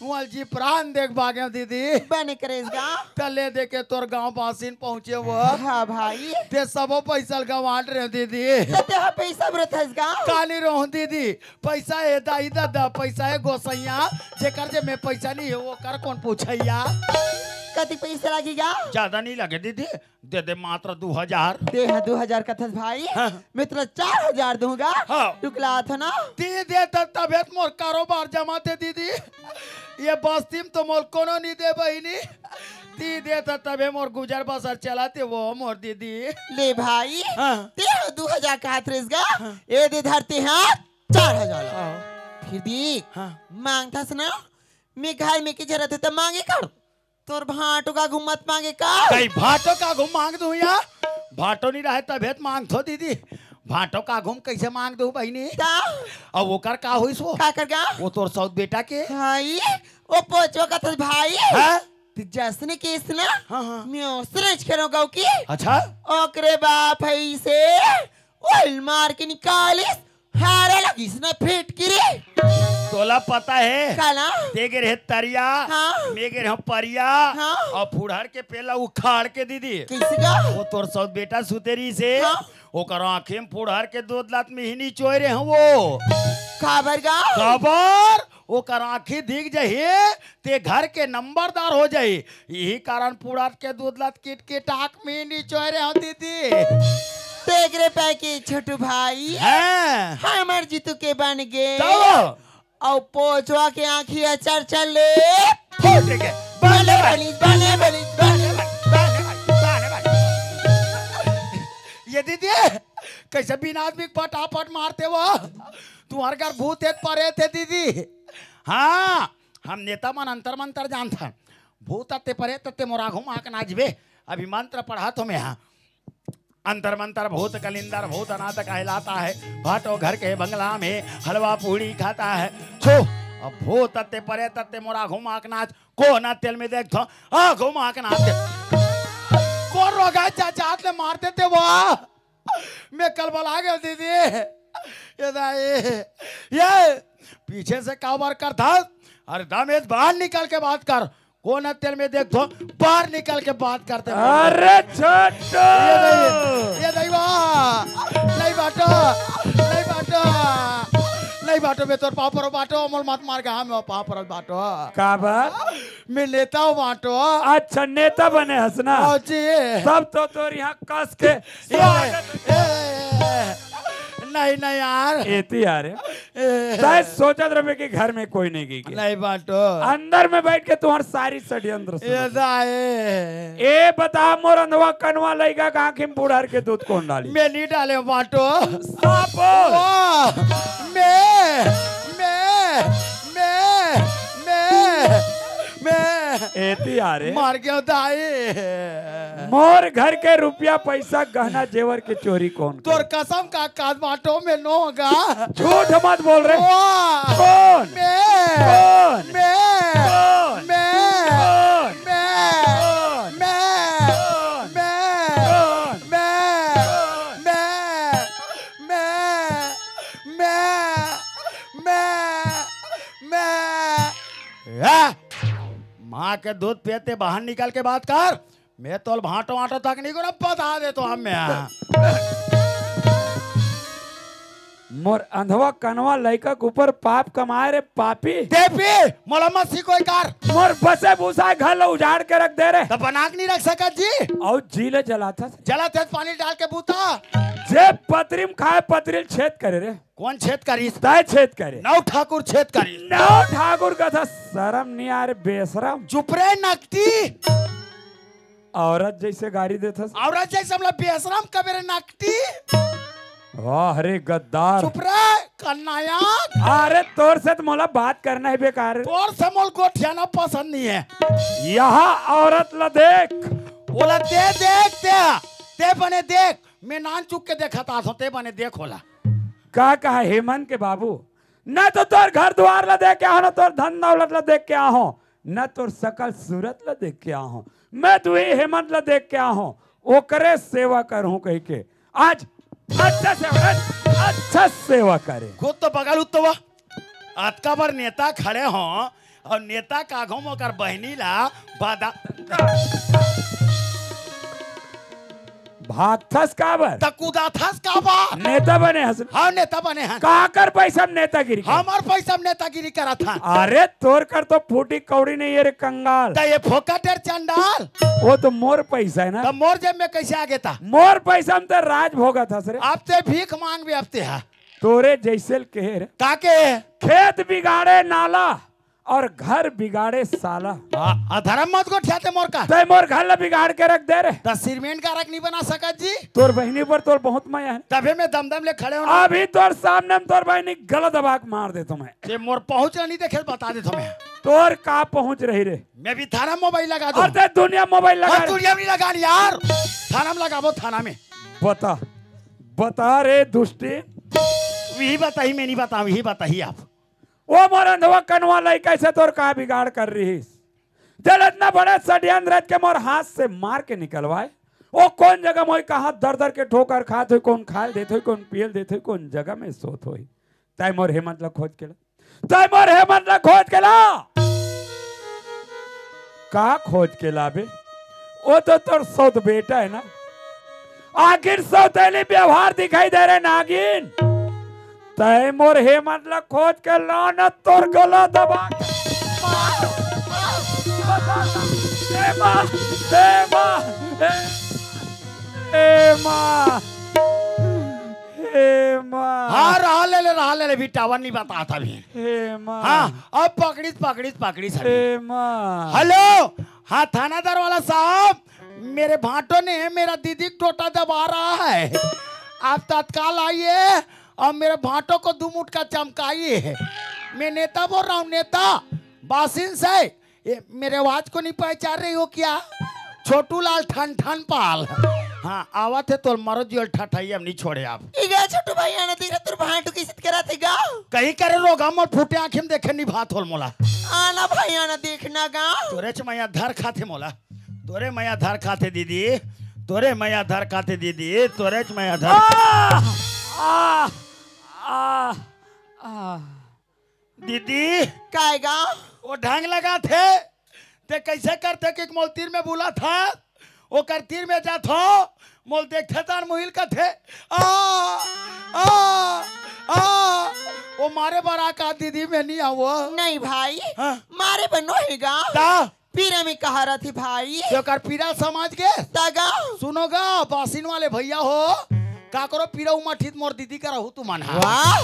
वहाँ जी प्राण देख भागे दीदी बने करेगा। तले देखे तोर गांव बासिन पहुँचे वो हाँ भाई ते सबो पैसा का बांट रहे दीदी ते हा पैसा बरथसगा। काली रहो दीदी पैसा है दाई दादा पैसा है गोसैया जेकर जे में पैसा नहीं है वो कर कौन पूछैया कति पैसा लगेगा? ज्यादा नहीं लगे दीदी दे दे मात्र 2000 दे हाँ 2000 कथस भाई। हाँ। मैं तुला 4000 दूंगा। हाँ। टुकला था ना दी दे तबियत मोर कारोबार जमा थे दीदी ये बस्तीम तो मोर कोनो नहीं दे बहिनी दी दे तबे मोर गुजर बसर चलाते वो मोर दीदी ले भाई। हाँ। ते 2000 का हाथ रेसगा। ये दे धरते हैं 4000। फिर देख हाँ। मांगता ना मैं घर में की जरूरत है तो मांगे कर तोर भाटो का घुमत मांगे का कई भाटो का घूम मांग दू या भाटो नहीं रहे तबियत मांग थो दीदी भाटो का घूम कैसे मांग दू बहिनी अब वो कर का हुई सो का करगा वो तोर सौत बेटा के भाई ओ पोचो का था भाई हाँ? तो जसने केस ना हाँ, हाँ। मैं उसरेज करूंगा की अच्छा ओकरे बाप है से ओल मार के निकालिस हारा लगिस ना फेट गिरे तोला पता है काला देगे रहे तरिया हाँ। मेगे रहे परिया हाँ। और फुड़हर के पेला उखाड़ के दीदी कैसे का वो तोर सौत बेटा सुतेरी से हाँ। ओकर आंखें में फुड़हर के दूध लात में ही नहीं चोय रहे हैं वो खबर का खबर ओकर आंखें दिख जाही ते घर के नंबरदार हो जाही यही कारण फुड़हर के दूध लात कीट के टाक में ही नहीं चोय रहे हैं दीदी तेगरे पैके छोटू भाई हैं हमर जीतू के बन गए तो और पोचवा के आंखी अचर चले फूट गए बने बनी बने बनी ये दीदी कैसे बिना आदमी पटापट मारते वो तुम्हारे घर भूत एक परे थे दीदी हाँ हम नेता मन अंतर मंतर जानता भूत अत्ते परे तत्ते मोरा घुमा के नाचबे अभी मंत्र पढ़ा तो मैं हाँ अंतर मंतर भूत कलिंदर भूत अनाथ कहलाता है भाटो घर के बंगला में हलवा पूड़ी खाता है छो अब भूत तत्ते परे तत्ते मोरा घुमा के नाच को ना तेल में देख थो हाँ घुमा के नाच कौन रोगा चाचा हाथ ले मारते थे वो मैं कल बला गया दीदी ये पीछे से कारोबार कर था अरे दामेद बाहर निकल के बात कर कौन तेल में देख दो बाहर निकल के बात करते अरे छोटू ये नहीं नहीं बाटो नहीं बाटो नहीं बाटो मैं तोर पापरो बाटो अमल मत मार गया मैं पापरो बाटो काबर मैं लेता हूँ बाटो अच्छा नेता बने हंसना जी सब तो तोर यहाँ कस के नहीं नहीं यार एती यार शायद सोचत रहे कि घर में कोई नहीं की नहीं बाटो अंदर में बैठ के तुम्हार सारी षड्यंत्र ये दाए ए बता मोर अंधवा कनवा लइका का आंखी में बुढ़ार के दूध कौन डाली मैं नहीं डाले बाटो सापो मैं एती यार मार गया दाए मोर घर के रुपया पैसा गहना जेवर के चोरी कौन तोर कसम का काज बाटो में नो होगा झूठ मत बोल रहे वाह! कौन मैं कौन मैं कौन मैं कौन मैं कौन मैं कौन माँ के दूध पीते बाहर निकल के बात कर मैं तो भाटो वाटो तक नहीं को बता दे तो हम मोर अंधवा कनवा लइका के ऊपर पाप कमाए रे पापी देपी मोलम्मद सी कोई कर मोर बसे भूसा घर लो उजाड़ के रख दे रे तो बना के नहीं रख सका जी और जीले जलाता जला तेज पानी डाल के बूता जे पत्रिम खाए पत्रिल छेद करे रे कौन छेद करी तय छेद करे नौ ठाकुर छेद करी नौ ठाकुर का था शर्म नहीं आ रे बेशरम चुप रे नकती औरत जैसे गाड़ी देता औरत जैसे हम लोग बेशरम कबे रे नकती वाह रे गद्दार चुप रे कन्नाया अरे तोर से तो मोला बात करना है बेकार तोर से मोल गोठियाना पसंद नहीं है यहाँ औरत ला देख बोला दे देख ते बने देख मैं नान चुक के देखा था ते बने देख होला का कहा हेमंत के बाबू न तो तोर घर द्वार ला देख के आओ न तोर धन दौलत ला देख के आओ न तोर सकल सूरत ला देख के आओ मैं तू ही हेमंत ला देख के आओ ओकरे सेवा करूं कह के आज अच्छा सेवा करे खुद तो बगल उत्तवा अतका बार नेता खड़े हो और नेता काघो मोकर बहनी ला बादा भागथस काबर तकुदा थस का बा नेता बने हसन हाँ नेता बने हैं का कर पैसा में नेतागिरी कर? हमार पैसा में नेतागिरी करा था अरे तोर कर तो फूटी कौड़ी नहीं है रे कंगाल। तो ये फोकटेर चंडाल वो तो मोर पैसा है ना। तो मोर जेब में कैसे आगे था मोर पैसा में तो राज भोगा था सर। अब ते भीख मांग भी अब ते है तोरे जैसे कहे रे काके खेत बिगाड़े नाला और घर बिगाड़े साला। धर्म मत को ठहते मोर का ते मोर घर ला बिगाड़ के रख दे रे। तो सीमेंट का रख नहीं बना सका जी तोर बहनी पर तोर बहुत माया है। तभी मैं दमदम ले खड़े हूँ अभी तोर सामने में तोर बहनी गलत दबा के मार दे तुम्हें। ये मोर पहुंच नहीं देखे बता दे तुम्हें तोर का पहुंच रही रे। मैं भी थाना मोबाइल लगा दूं और ते दुनिया मोबाइल लगा और दुनिया में नहीं लगा यार थाना में लगाबो थाना में बता बता रे दुष्टी। वही बताई मैं नहीं बताऊं यही बताइए आप वो मोर अंधवा कनवा लाई कैसे तोर का बिगाड़ कर रही जल इतना बड़े षड्यंत्र रच के मोर हाथ से मार के निकलवाए। वो कौन जगह मोई कहा दर दर के ठोकर खात हो कौन खाल देते हो कौन पियल देते हो कौन जगह में सोत हो तय मोर हेमंत ला खोज के ला तय मोर हेमंत ला खोज के ला का खोज के ला बे। वो तो तोर सौत बेटा है ना। आखिर सौतेली व्यवहार दिखाई दे रहे नागिन। तय मोर हेमंत ला खोज के ला न तोर गला दबा के हाँ रहा ले भी टावर नहीं बता था भी हाँ अब पकड़ीस हेलो हाँ थानादार वाला साहब मेरे भाटों ने मेरा दीदी टोटा दबा रहा है आप तत्काल आइए और मेरे भाटों को 2 मुठ का चमकाइए। मैं नेता बोल रहा हूँ नेता बासिन से ये मेरे आवाज को नहीं पहचान रही हो क्या छोटू लाल ठन ठन पाल हाँ आवा थे तो मरो जी ठठाई हम नहीं छोड़े आप इगा छोटू भाई आना तेरा तुर भाटू किसत करा थे गा कहीं करे रोगा मोर फूटे आंखें में देखे नहीं भात होल मोला आना भाई आना देखना गा तोरे च मैया धर खाते मोला तोरे मैया धर खाते दीदी तोरे मैया धर खाते दीदी तोरे च मैया धर दीदी काएगा वो ढंग लगा थे ते कैसे करते कि मोल तीर में बुला था वो कर तीर में जा थो मोल देखते तार मुहिल का थे वो मारे बड़ा का दीदी में नहीं आओ नहीं भाई हाँ? मारे बनो हैगा पीरा में कहा रहा थी भाई जो कर पीरा समाज के तागा सुनोगा बासिन वाले भैया हो का करो पीरा उमा ठीक मोर दीदी का रहू तू मन वाह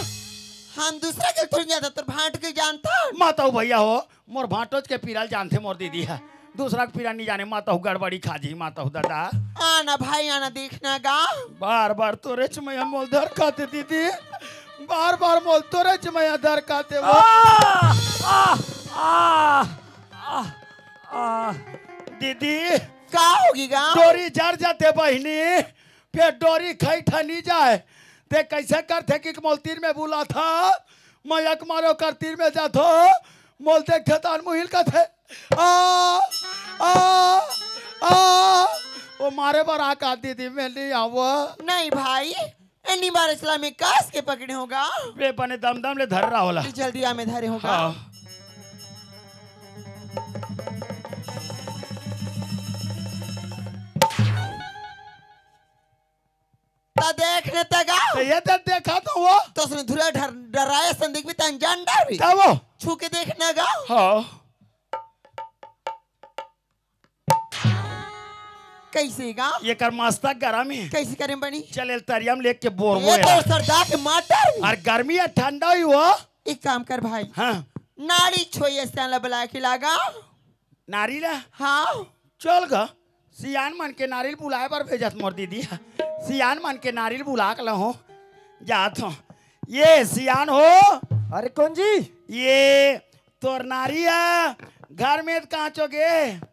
हम दूसरा के थोड़ी जाता तो भाट के जानता माता भैया हो मोर भाटोज के पीरा जानते मोर दीदी है दूसरा के पीरा नहीं जाने माता गड़बड़ी खाजी माता दादा आना भाई आना देखना गा बार बार तोरे च मैं मोल धर खाते दीदी बार बार मोल तोरे च मैं धर खाते वो दीदी का होगी गा डोरी जर जाते बहनी फिर डोरी खाई ठनी जाए ते कैसे करते कि मोल तीर में बुला था मैं एक मारो कर तीर में जातो मोल देख तान मुहिल का थे वो मारे बरा का दीदी में नहीं आवो नहीं भाई एनी बार इस्लाम में कास के पकड़े होगा वे बने दम दम ले धर रहा होला जल्दी आ में धरे होगा ता देखने तगा तो ये तो देखा तो वो तो उसने धुरा डराया संदिग्ध भी तंजान डर भी क्या वो छू के देखना गा हाँ कैसे गा ये कर मस्तक गरम है कैसे करें बनी चल तरियम लेके के बोर ये तो सरदा के माटर और गर्मी है ठंडा ही हुआ एक काम कर भाई हाँ नाड़ी छोई स्टैंड बुला के लागा नारी ला हाँ चल गा सियान मन के नारियल बुलाए पर भेजत मोर दीदी सियान मन के नारियल बुला के लहो जात हो ये सियान हो अरे कौन जी ये तोर नारी है घर में कहाँ चोगे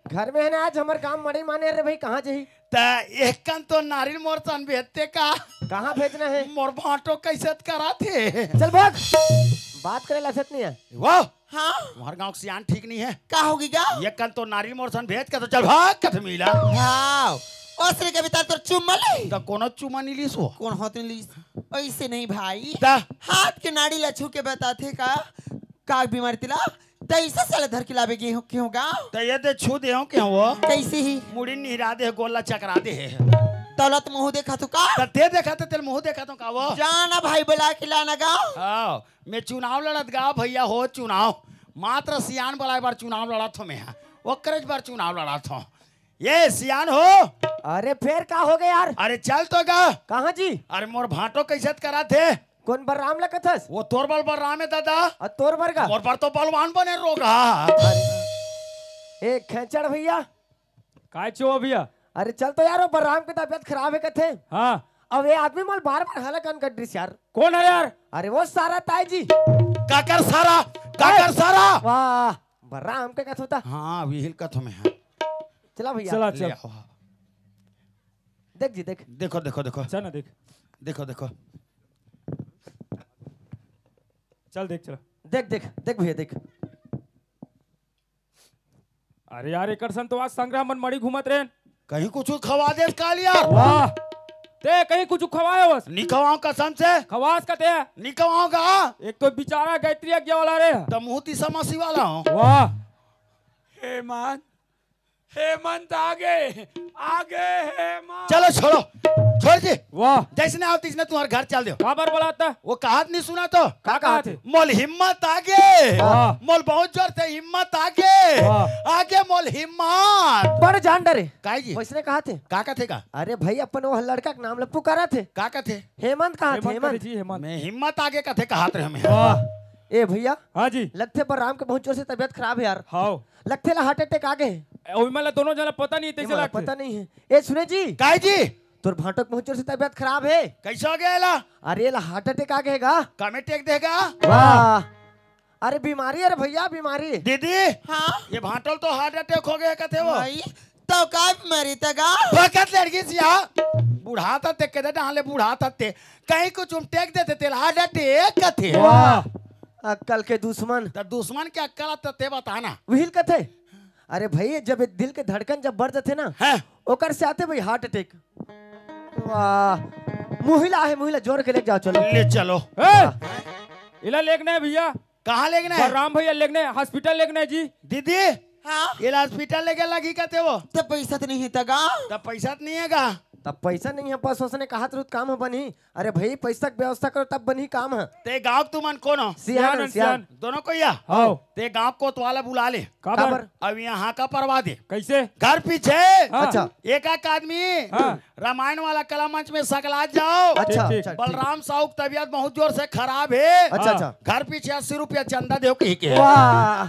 घर में है ना आज हमारे काम मड़ी माने रे भाई कहाँ जाही ता एक कन तो नारियल मोर सन भेजते का कहाँ भेजना है मोर भाटो कैसे करा थे चल भाग बात करे लसत नहीं है वाह हाँ हमारे गांव सियान ठीक नहीं है का होगी गा ये कन तो नारियल मोर सन भेज के तो चल भाग कथ मिला हाँ ओसरे के भीतर तो चुम्मा ले तो कोनो चुमा नहीं लीस हो कौन होते लीस ऐसे नहीं भाई ता हाथ के नाड़ी ला छू के बताते का बीमारी तिला तो ऐसा साले धर के लावे गए क्यों गाँव तो ये दे छू दे हो क्यों वो कैसे ही मुड़ी निहरा दे गोला चकरा दे दौलत मुँह देखा तू का तो ते देखा तो तेल मुंह देखा तो का वो जाना भाई बुला के लाना गाँव आओ मैं चुनाव लड़त गा भैया हो चुनाव मात्र सियान वाला बार चुनाव लड़ा थो मैं ओकरे बार चुनाव लड़ा थो ये सियान हो अरे फिर का हो गया यार? अरे चल तो गा कहाँ जी? अरे मोर भाटो कैसे करा थे कौन बलराम लगथस? वो तोर बल राम है दादा और तोर बरगा? मोर पर तो पहलवान बने रोगा ए खेचड़ भैया, काय चो भैया? अरे चल तो यार, वो बलराम की तबीयत खराब है कथे। हाँ अब ये आदमी माल बार बार हला कान कर यार। कौन है यार? अरे वो सारा ताई जी। काकर सारा वाह, बलराम के कथ होता। हाँ विहिल कथ में चला भैया, चला ले चल आओ। देख जी देख। देखो देखो देखो चल ना देख, देखो देखो चल देख चल। देख देख देख भैया देख। अरे यार एक सन तो आज संग्राम मन मड़ी घूमत रहे। कहीं कुछ खवा दे काल यार वाह, ते कहीं कुछ खवाए बस निकवाओ कसम से खवास का ते। निकवाओगा एक तो बेचारा गायत्री आज्ञा वाला रे। तो मुहती समसी वाला हूँ वाह हेमंत, हेमंत आगे आगे हेमंत। चलो छोड़ो छोड़ जी वाह जैसे ना आवती तुम्हारे घर चल दो खबर बुलाता वो कहात नहीं सुना तो का कहा थे? मोल हिम्मत आगे वाह। मोल बहुत जोर से हिम्मत आगे वाह। आगे मोल हिम्मत बड़ जान डरे काई जी वैसने कहा थे। का थे का अरे भाई अपन वो लड़का के नाम ले पुकारा थे। का थे हेमंत कहा थे? हेमंत करे हेमंत। जी हेमंत। मैं हिम्मत आगे का थे कहात रहे हमें वाह ए भैया, हाँ जी लगते बलराम के बहुत जोर से तबीयत खराब है यार। हाउ लगते ला हार्ट अटैक आ गए। ओई मला दोनों जना पता नहीं कैसे मला लगते। पता नहीं है। ए सुने जी, काई जी तोर भाटो के बहुत जोर से तबीयत खराब है। कैसे हो गया ला अरे ला हार्ट अटैक आ गएगा। कमे टेक देगा वाह, अरे बीमारी है रे भैया, बीमारी। दीदी हाँ ये भाटल तो हार्ट अटैक हो गया कहते वो भाई तो का मरी था गाँव वक्त लड़की सिया बूढ़ा था ते कहते डाले बूढ़ा था ते कहीं कुछ टेक देते ते हार्ट अटैक कथे वाह अक्कल के दुश्मन तो दुश्मन के अक्कल आता ते बताना व्हील कथे। अरे भाई जब ये दिल के धड़कन जब बढ़ जाते ना, हैं ओकर से आते भाई हार्ट अटैक। वाह, मुहिला है, मुहिला जोर के लेके जाओ चलो। ले चलो इला लेगना है भैया, कहाँ लेगना है राम भैया लेगना है, हॉस्पिटल लेगना है जी। दीदी हाँ ये हॉस्पिटल लेके लगी कहते वो तो पैसा तो नहीं है था गाँव तब पैसा तो नहीं हैगा तब पैसा नहीं है, बस उसने कहा तुरंत काम है बनी। अरे भाई पैसा की व्यवस्था करो तब बनी काम है। ते गांव तुमन कौन हो सियान सियान। दोनों को या हाउ ते गांव को तो वाला बुला ले खबर अब यहाँ का परवा दे कैसे? घर पीछे हाँ। अच्छा एक आदमी हाँ। रामायण वाला कला मंच में सकला जाओ अच्छा ठीक, अच्छा, ठीक। बलराम साहू की तबीयत बहुत जोर से खराब है अच्छा अच्छा। घर पीछे 80 रुपया चंदा दो कही के वाह,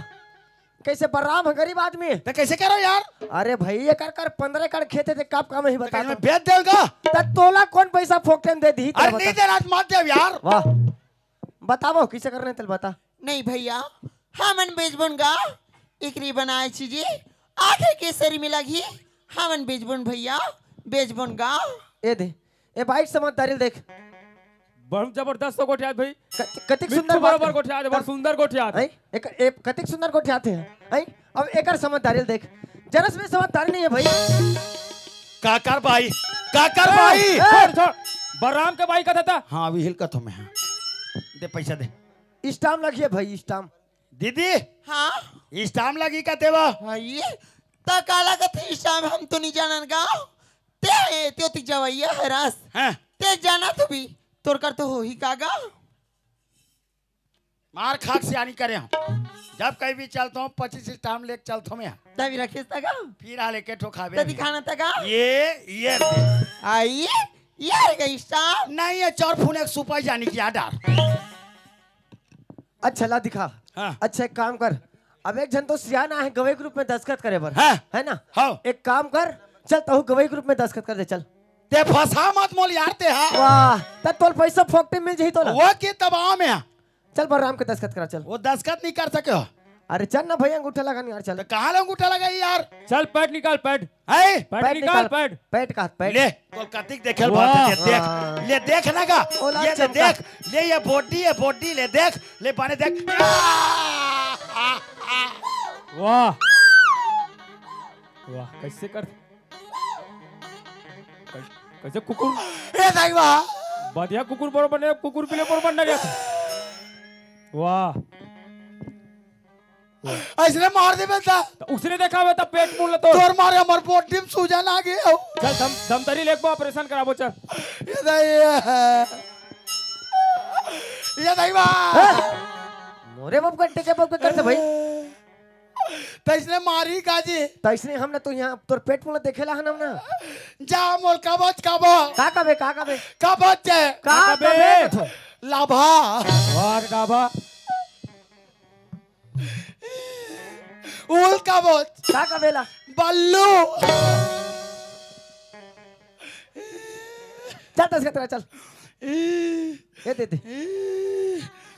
कैसे बलराम है, गरीब आदमी है। तो कैसे करो यार अरे भाई ये कर कर 15 एकड़ खेते थे, कब काम ही बता। मैं बेच देगा तब तोला कौन पैसा फोकटन दे दी? अरे नहीं देना मत दे यार वाह, बताओ किसे करने तल बता। नहीं भैया हमन बेचबुन गाँव एकरी बनाए चीजे आखे केसरी में लगी हमन बेचबुन भैया बेचबुन गाँव ए दे ए भाई समझदारी देख। बहुत जबरदस्त गोठियात भाई, कतिक सुंदर सुंदर बात बराबर गोठियात, बहुत सुंदर गोठियात। है। एक कतिक सुंदर को ठाते हैं। है अब एकर समझदारी देख, जरस में समझदारी नहीं है भाई। काकर भाई काकर भाई छोड़ छोड़, बलराम के भाई का था। हाँ विहिल का तो मैं दे पैसा दे स्टाम लगिए भाई, स्टाम। दीदी हाँ स्टाम लगी कहते वो भाई तो काला का थे शाम हम तो नहीं जानन गाँव ते त्योतिक जवैया हरास हैं ते जाना तो भी तोर कर तो हो ही का गाँव मार खाक से आनी करे हम जब कहीं भी चलता हूँ 25 स्टाम लेके चलता हूँ मैं तभी रखे था गाँव फिर हाले के ठोकावे तो दिखाना था गाँव ये दे। आइए यार गई शाम नहीं ये चौर फून एक सुपाई जानी की डार अच्छा ला दिखा। हाँ। अच्छा एक काम कर, अब एक जन तो सियाना है गवई ग्रुप में दस्खत करे बर, हाँ। है ना? हाँ। एक काम कर, चल तहु गवई ग्रुप में दस्खत कर दे चल। ते फसा मत मोल यार ते हाँ वाह, तब तोल पैसा फोकटे मिल जाही तोला। वो के दबाव में है। चल बलराम के दस्खत करा चल। वो दस्खत नहीं कर सके हो अरे चल ना भैया, अंगूठा लगा नहीं यार चल। तो कहाँ ले अंगूठा लगा यार चल पैड निकाल, पैड है पैड निकाल, पैड। पैड का पैड। ले कोलकातिक देखे वाह। बात देख ले देख ना का ओला ये ले चमका। देख ले ये बॉडी ले देख ले पाने देख वाह वाह, कैसे कर कैसे कुकुर ए देख वाह बढ़िया कुकुर बरोबर ने कुकुर पिले बरोबर ना जाता। वाह ऐसे मार दे बेटा तो उसने देखा हुआ था पेट मूल तो तोर मारे हमर पोटी में सूजन आ गया चल धमतरी लेके ऑपरेशन कराबो चल। ये दाई बा मोरे बाप का टेके बाप का करते भाई तो इसने मारी काजी तो इसने हमने तो यहाँ तोर पेट फूल देखेला हन हमने जा मोल कबच कबो का कबे कबच का कबे लाभा वाह डाबा उल कबच का कबेला बल्लू चल 10 का तेरा चल ये दे दे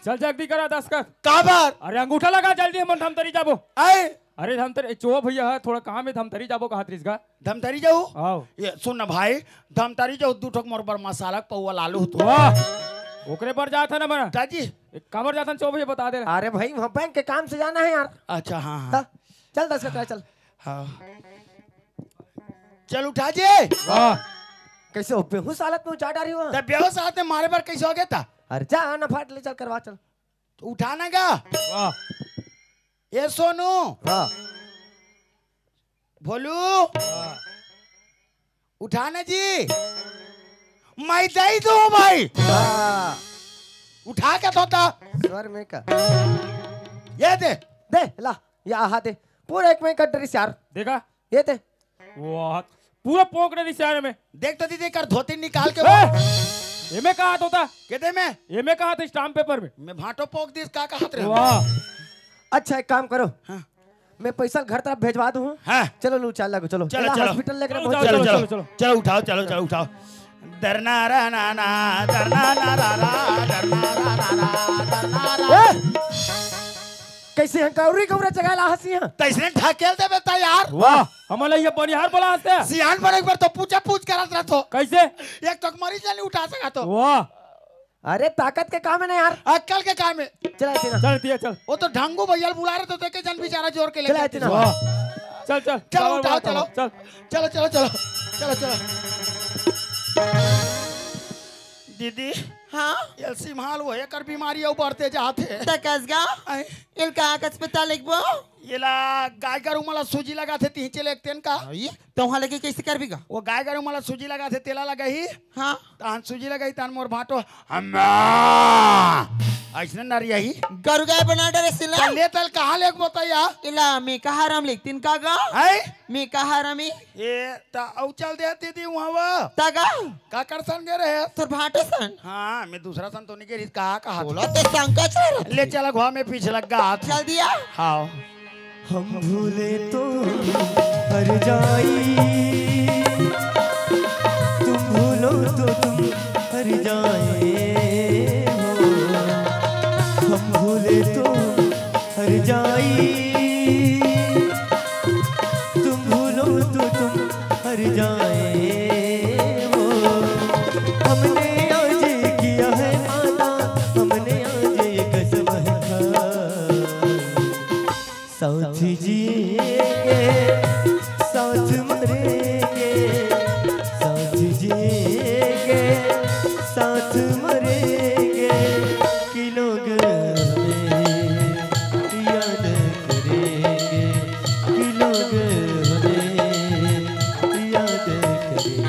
चल जल्दी करा 10 का। काबर अरे अंगूठा लगा जल्दी हम धमतरी जाबो। आए अरे धमतरी चो भैया है थोड़ा काम है धमतरी जाबो कहा त्रिस का धमतरी जाऊ आओ ये सुन ना भाई धमतरी जाऊ दू ठोक मोर पर मसाला पौवा लालू तो वाह ओकरे पर जाता ना मना दादी एक कमर जाता चो भैया बता दे। अरे भाई वहाँ बैंक के काम से जाना है यार अच्छा हाँ हाँ चल 10 का तेरा चल हाँ चल उठा जे वाह कैसे हो बेहोश हालत में उठा डारी हुआ तब बेहोश हालत में मारे पर कैसे हो गया था अरे जा ना फाट ले चल करवा चल तो उठाना का वाह ये सोनू हाँ भोलू उठाना जी मैं दई दू भाई हाँ उठा के धोता स्वर में का ये दे दे ला ये आहा दे पूरा 1 महीने का ड्रेस यार देखा ये दे वाह पूरा पोक रही शहर में देख तो दीदी कर धोती निकाल के ये में कहा होता कहते मैं ये में कहा था स्टाम्प पेपर में मैं भाटो पोक दी का हाथ रे वाह अच्छा एक काम करो हाँ। मैं पैसा घर तरफ भेजवा दूँ हाँ चलो लू चल लगो चलो चलो, चलो चलो। हॉस्पिटल लेकर चलो, पहुंच चलो चलो, चलो चलो। चलो उठाओ चलो चलो उठाओ डरना रहना ना डरना ना रा रा डरना रा रा रा डरना रा कैसे हैं कौरी कौरा जगह ला हंसी हैं तैसने ढकेल दे बेटा यार वाह हमारा ये बनिहार बोला हंसते हैं। सियान पर एक बार तो पूछ करत रहतो कैसे एक तो मरीज नहीं उठा सका तो वाह अरे ताकत के काम है ना यार अक्कल के काम है चला ऐसे ना चल दिया चल वो तो ढंगू भैया बुला रहे तो देखे जन बेचारा जोर के चला लेके ऐसे ना वाह चल चल चलो उठाओ चलो चल चलो चलो चलो चलो चलो दीदी हाँ ये सिमहाल वो एकर बीमारी है बढ़ते जाते तकसगा आए, इनका अस्पताल लिखबो ये ला गाय गरु मला सूजी लगा थे तीन चले एक तेन का तो वहाँ लगे कैसे कर बीगा वो गाय गरु मला सूजी लगा थे तेला लगा ही हाँ तान सूजी लगाई तान मोर भाटो हम्मा ऐसने नरिया ही गरु गाय बना डरे सिला ले तल कहाँ लेक बताया इला मैं कहा राम लिखतीन कागा है मैं कहा रामी ये ता औ चल दे दीदी वहाँ वो तागा का कर सन गे रहे तुर भाटे सन हाँ मैं दूसरा सन तो नहीं गिरी कहा बोलो ते संकच ले चला घुआ में पीछे लगा हाथ चल दिया हाँ हम भूले तो हर जाई तुम भूलो तो तुम हर जाए हो हम भूले तो हर जाई तुम भूलो तो तुम हर जाए हो हमने आज किया है वादा हमने आज ये कसम खाई साथ जिएंगे साथ मरेंगे साथ जिएंगे साथ मरेंगे कि लोग हमें याद करेंगे कि लोग हमें याद करेंगे।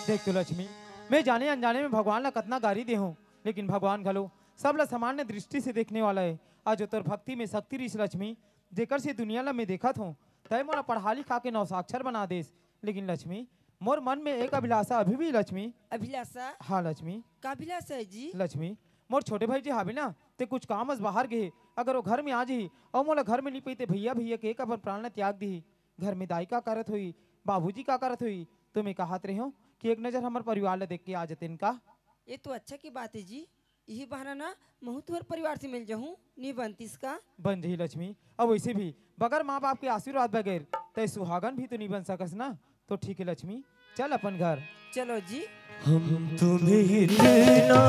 देख तो लक्ष्मी मैं जाने अनजाने में भगवान ला कतना गारी दे हूँ लेकिन भगवान घलो सब ला सामान्य दृष्टि से देखने वाला है। आज तोर भक्ति में शक्ति रिस लक्ष्मी जेकर से दुनिया ला मैं देखत हूँ तय मोला पढ़ा लिखा के नौसाक्षर बना देस लेकिन लक्ष्मी मोर मन में एक अभिलाषा अभी भी लक्ष्मी। अभिलाषा हाँ लक्ष्मी का अभिलाषा है जी लक्ष्मी मोर छोटे भाई जी हावे ना ते कुछ काम बाहर गए अगर वो घर में आ जी और मोला घर में नहीं पईते भैया भैया के एक अपन प्राण ला त्याग दी घर में दाई का करत हुई बाबूजी का करत हुई तो मैं कहत रहे हो कि एक नजर हमारे परिवार ला देख के आ जाते इनका। ये तो अच्छा की बात है जी यही बहाना ना महू तुहर परिवार से मिल जाऊँ नहीं बनतीस का बन रही लक्ष्मी अब वैसे भी बगैर माँ बाप के आशीर्वाद बगैर तय सुहागन भी तो नहीं बन सकस ना तो ठीक है लक्ष्मी चल अपन घर। चलो जी हम तुम्हें इतना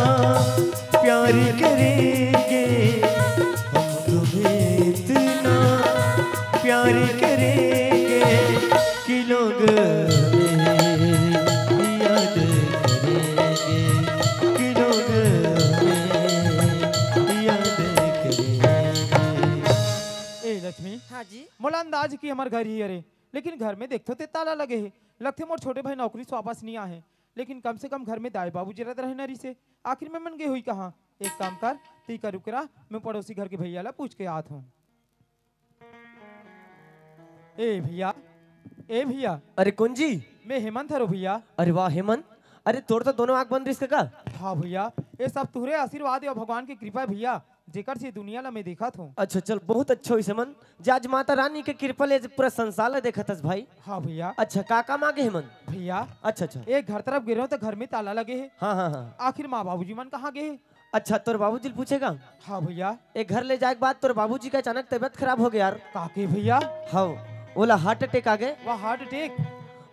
प्यार करेंगे हम तुम्हें इतना प्यार करेंगे कि लोग हमें याद करेंगे कि लोग हमें याद करेंगे। मोला अंदाज की हमार घर ही अरे, लेकिन घर में देखते ते ताला लगे है। लगते मोर छोटे भाई नौकरी से वापस नहीं आए, लेकिन कम से कम घर में दाई बाबू जरत रहे नरी से। आखिर में मन गई हुई कहाँ। एक काम कर, ती का रुकरा, मैं पड़ोसी घर के भैया ला पूछ के आत हूँ। ए भैया, ए भैया। अरे कौन जी? मैं हेमंत हरो भैया। अरे वाह हेमंत, अरे तोर तो दोनों आंख बंद रिश्ते का। हाँ भैया, ये सब तुहरे आशीर्वाद और भगवान की कृपा है भैया, जेकर से दुनिया ला मैं देखा था। अच्छा चल, बहुत अच्छा हुई हेमंत, जे आज माता रानी के कृपा ले पूरा संसार ला देखा थस भाई। हाँ भैया। अच्छा काका मांगे हेमंत? भैया अच्छा अच्छा। एक घर तरफ गिरे हो तो घर में ताला लगे है। हाँ हाँ हाँ। आखिर माँ बाबूजी मन कहाँ गए? अच्छा तोर बाबूजी पूछेगा? हाँ भैया। एक घर ले जाए के बाद तोर बाबूजी का अचानक तबीयत खराब हो गया यार। काके भैया? हाँ, बोला हार्ट अटैक आ गए। वह हार्ट अटैक?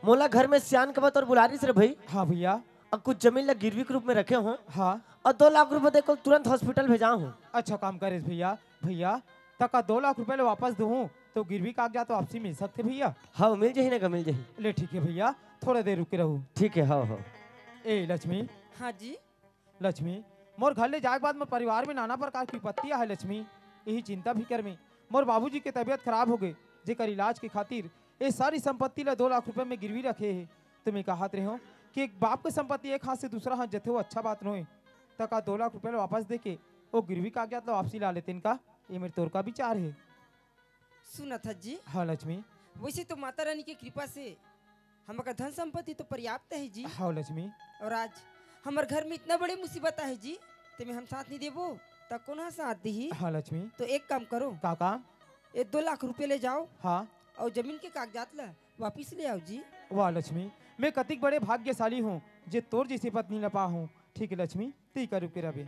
मोला घर में सियान के बाद और बुलारी से भाई। हाँ भैया। अब कुछ जमीन ला गिरवी के रूप में रखे हो। हाँ। और 2 लाख रुपए देकर तुरंत हॉस्पिटल भेजा हूँ। अच्छा काम करे भैया। भैया तका 2 लाख रुपए ले वापस दूँ तो गिरवी कागजात तो वापसी मिल सकते भैया? हाँ मिल जाही ना, मिल जाही। ले ठीक है भैया, थोड़ा देर रुके रहूँ। ठीक है। हाँ हाँ। ए लक्ष्मी। हाँ जी। लक्ष्मी, मोर घर ले जाए के बाद मोर परिवार में नाना प्रकार की विपत्तियां है लक्ष्मी। यही चिंता फिकर में मोर बाबूजी की तबीयत खराब हो गई, जेकर इलाज के खातिर ये सारी संपत्ति ला 2 लाख रुपए में गिरवी रखे है। तुम्हें कहत रहे हो कि एक बाप की संपत्ति एक हाथ से दूसरा हाथ जथे हो अच्छा बात नहीं। तका 2 लाख रुपए वापस दे के वो गिरवी कागजात ला वापसी ला लेते इनका, ये मेरे तोर का विचार है। सुना था जी। हाँ लक्ष्मी। वैसे तो माता रानी की कृपा से हमारा धन संपत्ति तो पर्याप्त है जी। हाँ लक्ष्मी। और आज हमारे घर में इतना बड़े मुसीबत है जी, तुम्हें हम साथ नहीं देबो तब कौन साथ दी। हाँ लक्ष्मी। तो एक काम करो काका। ये 2 लाख रुपए ले जाओ। हाँ। और जमीन के कागजात ला वापिस ले आओ जी। वाह लक्ष्मी, मैं कतिक बड़े भाग्यशाली हूँ जे तोर जैसी पत्नी न पा हूँ। ठीक है लक्ष्मी, ती का रुके रबे।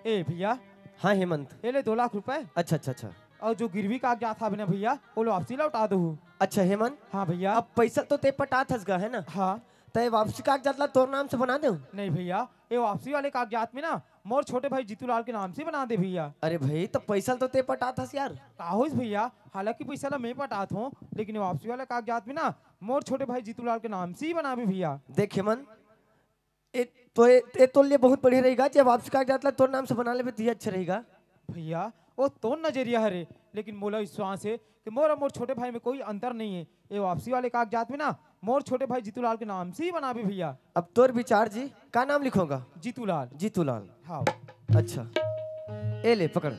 ए भैया। हाँ हेमंत। ये ले 2 लाख रुपए। अच्छा अच्छा अच्छा। और जो गिरवी कागजात था ना भैया, वो लो वापसी लौटा दो। अच्छा हेमंत। हाँ भैया। अब पैसा तो ते पटा थसगा है ना? हाँ। तो वापसी कागजात ला तोर नाम से बना दे? नहीं भैया, ये वापसी वाले कागजात में ना मोर छोटे भाई जीतूलाल के नाम से बना दे भैया। अरे भाई तो पैसा तो ते पटा थस यार। काहोस भैया, हालांकि पैसा ला मैं पटात हूँ, लेकिन वापसी वाले कागजात में ना मोर छोटे भाई जीतूलाल के नाम से ही बना भी भैया। देख हेमंत, ये तो लिए बहुत बढ़िया रहेगा जब वापसी कागजात ला तोर नाम से बना ले तो ये अच्छा रहेगा भैया। वो तो नजरिया है रे, लेकिन मोला विश्वास है कि मोर और मोर छोटे भाई में कोई अंतर नहीं है। ये वापसी वाले कागजात में ना मोर छोटे भाई जीतूलाल के नाम से ही बना भी भैया। अब तोर विचार जी, का नाम लिखोगा? जीतूलाल। जीतूलाल। हाँ। अच्छा ए ले पकड़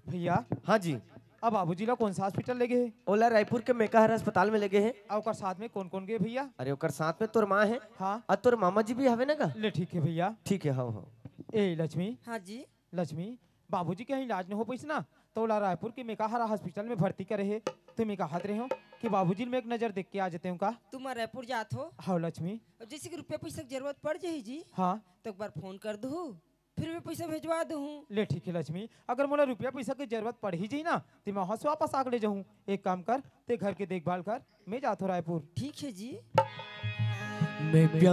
भैया। हाँ जी। अब बाबूजी ला कौन सा हॉस्पिटल ले गए? ओला रायपुर के मेकाहार अस्पताल में लगे हैं। और साथ में कौन कौन गए भैया? अरे ओकर साथ में तोर माँ है। हाँ। और तोर मामा जी भी हवे ना का? ले ठीक है भैया। ठीक है। हाँ हाँ। ए लक्ष्मी। हाँ जी। लक्ष्मी, बाबूजी के यहाँ इलाज न हो पैसे ना तो ओला रायपुर के मेकाहारा हॉस्पिटल में भर्ती करे है। तुम कहत रहे हो कि बाबूजी में एक नजर देख के आ जाते हो का? तुम रायपुर जात हो। हाँ लक्ष्मी। और जैसे कि रुपया पैसा की जरूरत पड़ जाए जी, हाँ। तो एक बार फोन कर दो, फिर मैं पैसा भेजवा दूँ। ले ठीक है लक्ष्मी, अगर मोला रुपया पैसा की जरूरत पड़ ही जाई ना तो मैं वहाँ से वापस आके ले जाऊँ। एक काम कर, ते घर के देखभाल कर, मैं जाता हूँ रायपुर। ठीक है जी। मैं